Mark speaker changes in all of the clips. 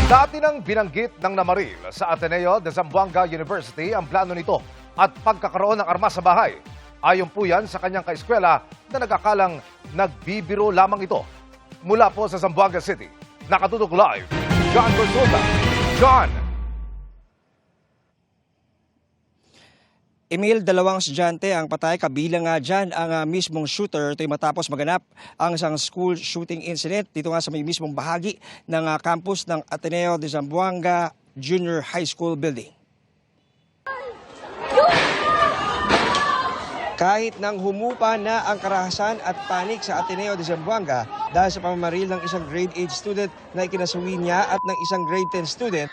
Speaker 1: Dati nang binanggit ng Namaril sa Ateneo de Zamboanga University ang plano nito at pagkakaroon ng armas sa bahay. Ayon po yan sa kanyang kaeskwela na nagkakalang nagbibiro lamang ito. Mula po sa Zamboanga City, nakatutok live, John Consulta. John!
Speaker 2: Emil, dalawang estudyante ang patay, kabilang nga dyan ang mismong shooter. Ito'y matapos maganap ang isang school shooting incident dito nga sa may mismong bahagi ng campus ng Ateneo de Zamboanga Junior High School building. Kahit nang humupa na ang karahasan at panik sa Ateneo de Zamboanga dahil sa pamamaril ng isang grade 8 student na ikinasuwi niya at ng isang grade 10 student,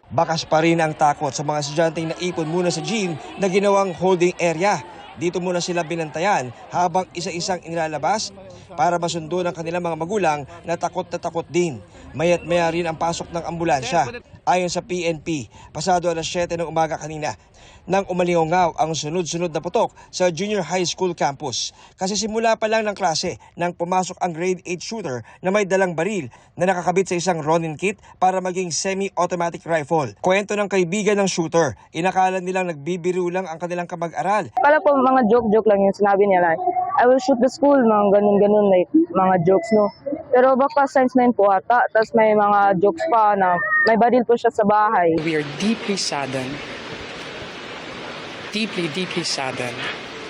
Speaker 2: bakas pa rin ang takot sa mga estudyanteng naipon muna sa gym na ginawang holding area. Dito muna sila binantayan habang isa-isang inilalabas para masundo ng kanilang mga magulang na takot din. Maya't maya rin ang pasok ng ambulansya. Ayon sa PNP, pasado alas 7 ng umaga kanina, nang umalingaw ang sunod-sunod na putok sa junior high school campus. Kasi simula pa lang ng klase nang pumasok ang grade 8 shooter na may dalang baril na nakakabit sa isang Ronin kit para maging semi-automatic rifle. Kwento ng kaibigan ng shooter, inakala nilang nagbibiro lang ang kanilang kamag-aral.
Speaker 3: Kala po mga joke-joke lang yung sinabi niya, like, I will shoot the school, mga ganun-ganun, like, mga jokes, no. Pero baka science na yun po ata, tapos may mga jokes pa na may baril po siya sa bahay.
Speaker 4: We are deeply saddened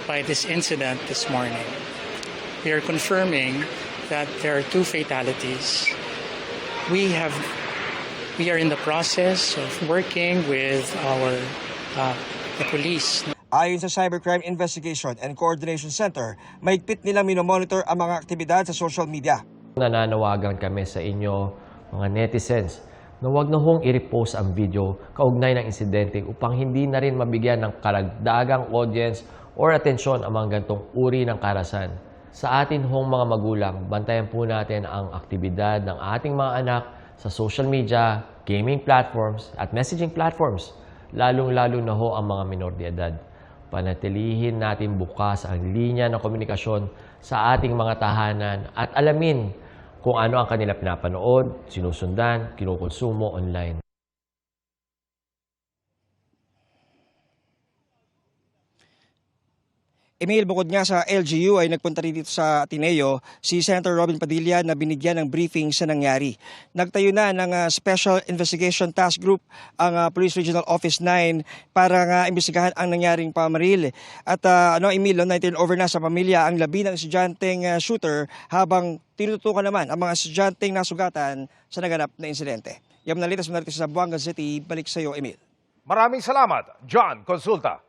Speaker 4: by this incident this morning. We are confirming that there are 2 fatalities. We are in the process of working with the police.
Speaker 2: Ayon sa Cybercrime Investigation and Coordination Center, mahigpit nilang minomonitor ang mga aktibidad sa social media.
Speaker 5: Nananawagan kami sa inyo, mga netizens, na huwag na hong i-repost ang video kaugnay ng insidente upang hindi na rin mabigyan ng karagdagang audience or atensyon ang mga gantong uri ng karahasan. Sa atin hong mga magulang, bantayan po natin ang aktibidad ng ating mga anak sa social media, gaming platforms at messaging platforms, lalong-lalo na ho ang mga minor de edad. Panatilihin natin bukas ang linya ng komunikasyon sa ating mga tahanan at alamin kung ano ang kanila pinapanood, sinusundan, kinukonsumo online.
Speaker 2: Emil, bukod nga sa LGU ay nagpunta rin dito sa Ateneo si Senator Robin Padilla na binigyan ng briefing sa nangyari. Nagtayo na ng Special Investigation Task Group ang Police Regional Office 9 para nga imbestigahan ang nangyaring pamaril. At Emil, na-turn over na sa pamilya ang labi ng estudyanteng shooter habang tinututukan naman ang mga estudyanteng nasugatan sa naganap na insidente. Yan na litas mo narito sa Zamboanga City. Balik sa iyo, Emil.
Speaker 1: Maraming salamat, John Consulta.